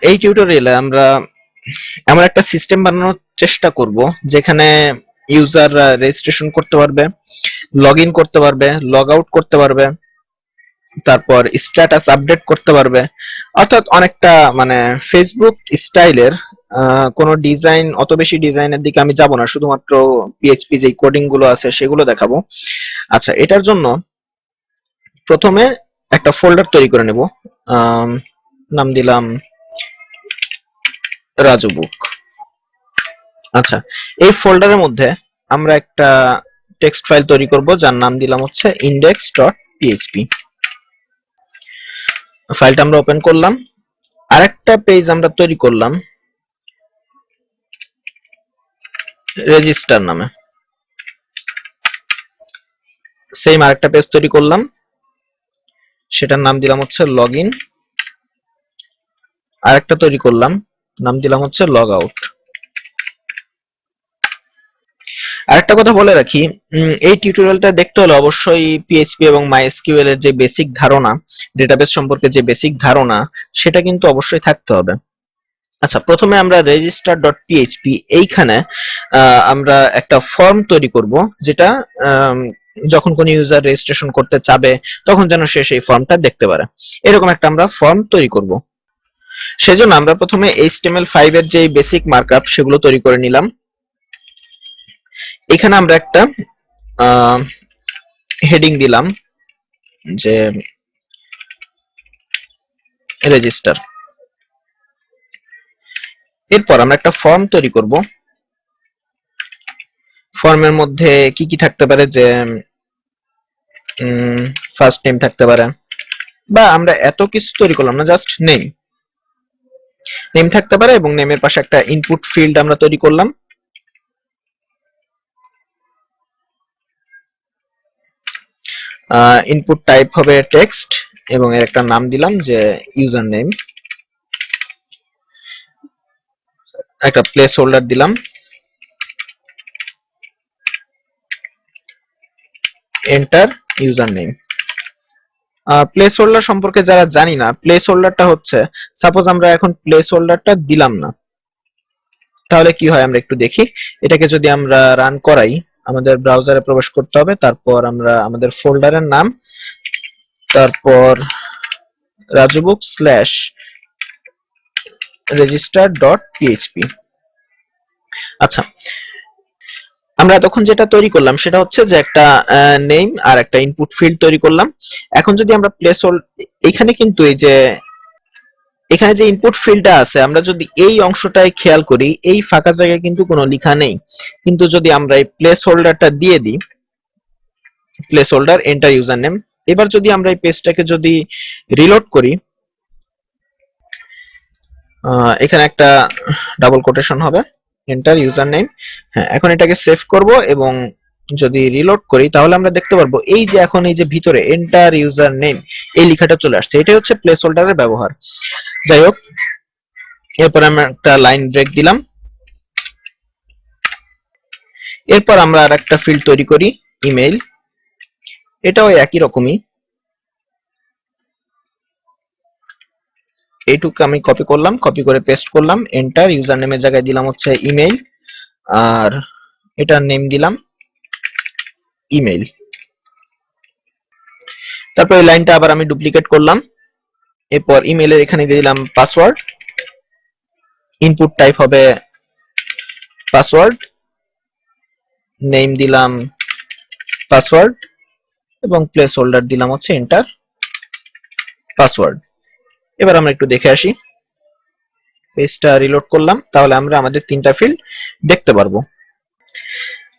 এই টিউটোরিয়ালে আমরা এমন একটা সিস্টেম বানানোর চেষ্টা করব যেখানে ইউজার রেজিস্ট্রেশন করতে পারবে, লগ ইন করতে পারবে, লগ আউট করতে পারবে, তারপর স্ট্যাটাস আপডেট করতে পারবে। অর্থাৎ অনেকটা মানে ফেসবুক স্টাইলের কোনো ডিজাইন, অত বেশি ডিজাইনের দিকে আমি যাব না, শুধুমাত্র পিএইচপি যে কোডিং গুলো আছে সেগুলো দেখাবো। আচ্ছা, এটার জন্য প্রথমে একটা ফোল্ডার তৈরি করে নেব। আম, নাম দিলাম রাজু বুক। আচ্ছা, এই ফোল্ডারের মধ্যে আমরা একটা টেক্সট ফাইল তৈরি করব যার নাম দিলাম হচ্ছে index.php। ফাইলটা আমরা ওপেন করলাম। আরেকটা পেজ আমরা তৈরি করলাম রেজিস্টার নামে। সেম আরেকটা পেজ তৈরি করলাম, সেটার নাম দিলাম হচ্ছে লগইন। আরেকটা তৈরি করলাম, নাম দিলাম হচ্ছে লগ আউট। আরেকটা কথা বলে রাখি, এই টিউটোরিয়ালটা দেখতে হলে অবশ্যই পিএইচপি এবং মাইএসকিউএল এর যে বেসিক ধারণা, ডেটাবেস সম্পর্কে যে বেসিক ধারণা, সেটা কিন্তু অবশ্যই থাকতে হবে। আচ্ছা, প্রথমে আমরা register.php এইখানে আমরা একটা ফর্ম তৈরি করব, যেটা যখন কোন ইউজার রেজিস্ট্রেশন করতে চাবে তখন যেন সে সেই ফর্মটা দেখতে পারে। এরকম একটা আমরা ফর্ম তৈরি করব। সেজন্য আমরা প্রথমে HTML5 এর যে বেসিক মার্কআপ সেগুলো তৈরি করে নিলাম। এখানে আমরা একটা হেডিং দিলাম যে রেজিস্টার। এরপর আমরা একটা ফর্ম তৈরি করব। ফর্মের মধ্যে কি কি থাকতে পারে, যে ফার্স্ট নেম থাকতে পারে, বা আমরা এত কিছু তৈরি করলাম না, জাস্ট নেম থাকতে পারে, এবং নেমের পাশে একটা ইনপুট ফিল্ড আমরা তৈরি করলাম। ইনপুট টাইপ হবে টেক্সট, এবং এর একটা নাম দিলাম যে ইউজার নেম। একটা প্লেস হোল্ডার দিলাম, enter user name. Place holder সম্পর্কে যারা জানি না, প্লেস হোল্ডারটা হচ্ছে, সাপোজ আমরা এখন প্লেস হোল্ডারটা দিলাম না, তাহলে কি হয় আমরা একটু দেখি। এটাকে যদি আমরা রান করাই, আমাদের ব্রাউজারে প্রবেশ করতে হবে, তারপর আমরা আমাদের ফোল্ডারের নাম, তারপর রাজুবুক স্ল্যাশ register.php। আচ্ছা, আমরা তখন যেটা তৈরি করলাম সেটা হচ্ছে যে একটা নেম আর একটা ইনপুট ফিল্ড তৈরি করলাম। এখন যদি আমরা প্লেস হোল্ড, এখানে কিন্তু এই যে এখানে যে ইনপুট ফিল্ডটা আছে, আমরা যদি এই অংশটায় খেয়াল করি, এই ফাঁকা জায়গায় কিন্তু কোনো লেখা নেই। কিন্তু যদি আমরা এই প্লেস হোল্ডারটা দিয়ে দিই, place holder enter user name, এবার যদি আমরা এই পেজটাকে যদি রিলোড করি, এখানে একটা ডাবল কোটেশন হবে, এন্টার ইউজার নেম। হ্যাঁ, এখন এটাকে সেভ করব এবং যদি রিলোড করি, তাহলে আমরা দেখতে পারবো এই যে এখন এই যে ভিতরে এন্টার ইউজার নেম এই লেখাটা চলে আসছে। এটাই হচ্ছে প্লেস হোল্ডারের ব্যবহার। যাই হোক, এরপর আমরা একটা লাইন ব্রেক দিলাম। এরপর আমরা আর একটা ফিল্ড তৈরি করি, ইমেইল। এটাও একই রকমই। এইটুকু আমি কপি করলাম, কপি করে পেস্ট করলাম, এন্টার ইউজার নেমের জায়গায় দিলাম হচ্ছে ইমেইল, আর এটার নেম দিলাম ইমেইল। তারপর এই লাইনটা আবার আমি ডুপ্লিকেট করলাম। এরপর ইমেইলের এখানে দিয়ে দিলাম পাসওয়ার্ড, ইনপুট টাইপ হবে পাসওয়ার্ড, নেম দিলাম পাসওয়ার্ড, এবং প্লেস হোল্ডার দিলাম হচ্ছে এন্টার পাসওয়ার্ড। এবার আমরা একটু দেখে আসি, পেজটা রিলোড করলাম, তাহলে আমরা আমাদের তিনটা ফিল্ড দেখতে পারবো।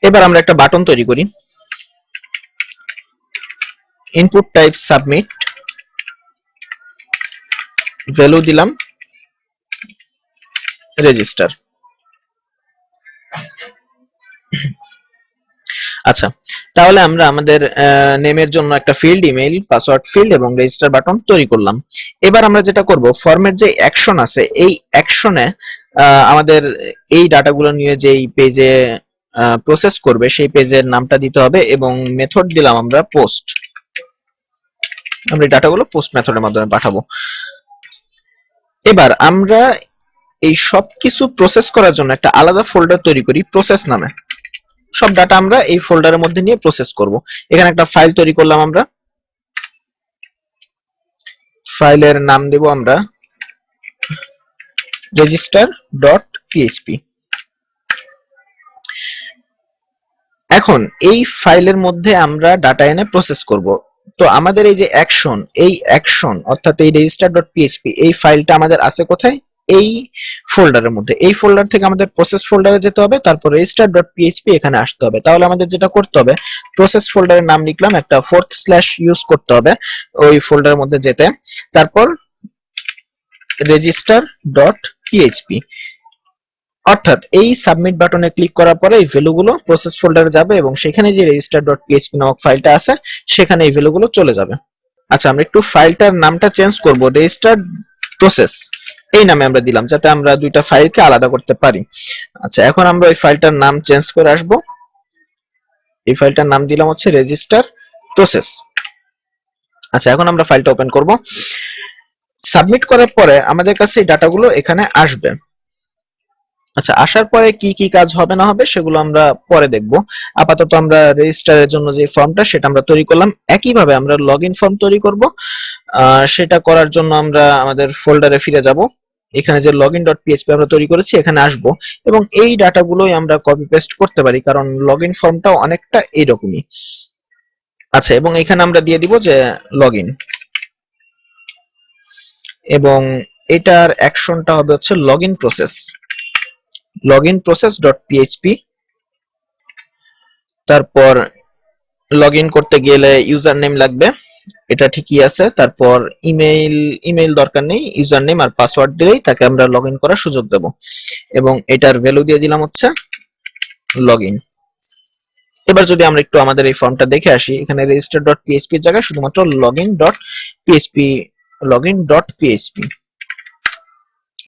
এবার আমরা একটা বাটন তৈরি করি, ইনপুট টাইপ সাবমিট, ভ্যালু দিলাম রেজিস্টার। আচ্ছা, তাহলে আমরা আমাদের নেমের জন্য একটা ফিল্ড, ইমেইল, পাসওয়ার্ড ফিল্ড এবং রেজিস্টার বাটন তৈরি করলাম। এবার আমরা যেটা করব, ফর্মের যে অ্যাকশন আছে, এই অ্যাকশনে আমাদের এই ডাটাগুলো নিয়ে যেই পেজে প্রসেস করবে সেই পেজের নামটা দিতে হবে, এবং মেথড দিলাম আমরা পোস্ট। আমরা এই ডাটাগুলো পোস্ট মেথডের মাধ্যমে পাঠাবো। এবার আমরা এই সব কিছু প্রসেস করার জন্য একটা আলাদা ফোল্ডার তৈরি করি প্রসেস নামে। সব ডাটা আমরা এই ফোল্ডারের মধ্যে নিয়ে প্রসেস করব। এখানে একটা ফাইল তৈরি করলাম আমরা, ফাইলের নাম দেব আমরা register.php। এখন এই ফাইলের মধ্যে আমরা ডাটা এনে প্রসেস করব। তো আমাদের এই যে অ্যাকশন অর্থাৎ এই register.php এই ফাইলটা আমাদের আছে কোথায়? এই ফোল্ডারের মধ্যে। এই ফোল্ডার থেকে আমাদের প্রসেস ফোল্ডারে যেতে হবে, তারপর register.php এখানে আসতে হবে। তাহলে আমাদের যেটা করতে হবে, প্রসেস ফোল্ডারের নাম লিখলাম, একটা ফোর্থ স্ল্যাশ ইউজ করতে হবে ওই ফোল্ডারের মধ্যে যেতে, তারপর register.php অর্থাৎ এই সাবমিট বাটনে ক্লিক করার পরে এই ভ্যালুগুলো প্রসেস ফোল্ডারে যাবে এবং সেখানে যে register.php নামক ফাইলটা আছে সেখানে এই ভ্যালুগুলো চলে যাবে। আচ্ছা, আমরা একটু ফাইলটার নামটা চেঞ্জ করব, register process এই নামে আমরা দিলাম যাতে আমরা দুইটা ফাইলকে আলাদা করতে পারি। আচ্ছা, এখন আমরা ওই ফাইলটার নাম চেঞ্জ করে আসব। এই ফাইলটার নাম দিলাম হচ্ছে register process। আচ্ছা, এখন আমরা ফাইলটা ওপেন করব। সাবমিট করার পরে আমাদের কাছে এই ডাটাগুলো এখানে আসবে। আচ্ছা, আসার পরে কি কি কাজ হবে না হবে সেগুলো আমরা পরে দেখব। আপাতত আমরা রেজিস্টারের জন্য যে ফর্মটা সেটা আমরা তৈরি করলাম। একইভাবে আমরা লগইন ফর্ম তৈরি করব। সেটা করার জন্য আমরা আমাদের ফোল্ডারে ফিরে যাব। এখানে যে login.php আমরা তৈরি করেছি এখানে আসব এবং এই ডাটাগুলোই আমরা কপি পেস্ট করতে পারি, কারণ লগইন ফর্মটাও অনেকটা এইরকমই। আচ্ছা, এবং এখানে আমরা দিয়ে দিব যে লগইন, এবং এটার অ্যাকশনটা হবে হচ্ছে লগইন প্রসেস, লগইন process.php। তারপর লগইন করতে গেলে ইউজার নেম লাগবে, এটা ঠিকই আছে। তারপর ইমেইল দরকার নেই, ইউজার নেম আর পাসওয়ার্ড দিলেই তাকে আমরা লগইন করার সুযোগ দেব। এবং এটার ভ্যালু দিয়ে দিলাম হচ্ছে লগইন। এবার যদি আমরা একটু আমাদের এই ফর্মটা দেখে আসি, এখানে register.php এর জায়গায় শুধুমাত্র login.php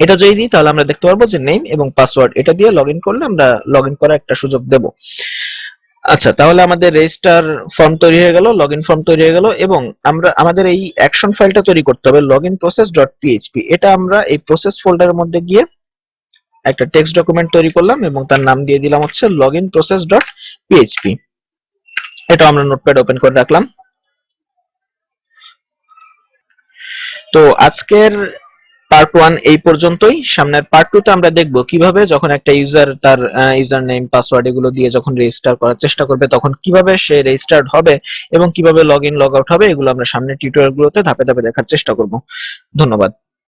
এটা যদি দিই তাহলে আমরা দেখতে পারবো যে নেম এবং পাসওয়ার্ড এটা দিয়ে লগইন করলে আমরা লগইন করার একটা সুযোগ দেব। আচ্ছা, তাহলে আমাদের রেজিস্টার ফর্ম তৈরি হয়ে গেল, লগইন ফর্ম তৈরি হয়ে গেল, এবং আমরা আমাদের এই অ্যাকশন ফাইলটা তৈরি করতে হবে লগইন process.php। এটা আমরা এই প্রসেস ফোল্ডারের মধ্যে গিয়ে একটা টেক্সট ডকুমেন্ট তৈরি করলাম এবং তার নাম দিয়ে দিলাম হচ্ছে লগইন process.php। এটা আমরা নোটপ্যাড ওপেন করে রাখলাম। তো আজকের পার্ট 1 এই পর্যন্তই। সামনের পার্ট 2 তে আমরা দেখব কিভাবে যখন একটা ইউজার তার ইউজার নেম পাসওয়ার্ড এগুলো দিয়ে যখন রেজিস্টার করার চেষ্টা করবে তখন কিভাবে সে রেজিস্টার্ড হবে এবং কিভাবে লগ ইন লগ আউট হবে, এগুলো আমরা সামনের টিউটোরিয়ালগুলোতে ধাপে ধাপে দেখার চেষ্টা করব। ধন্যবাদ।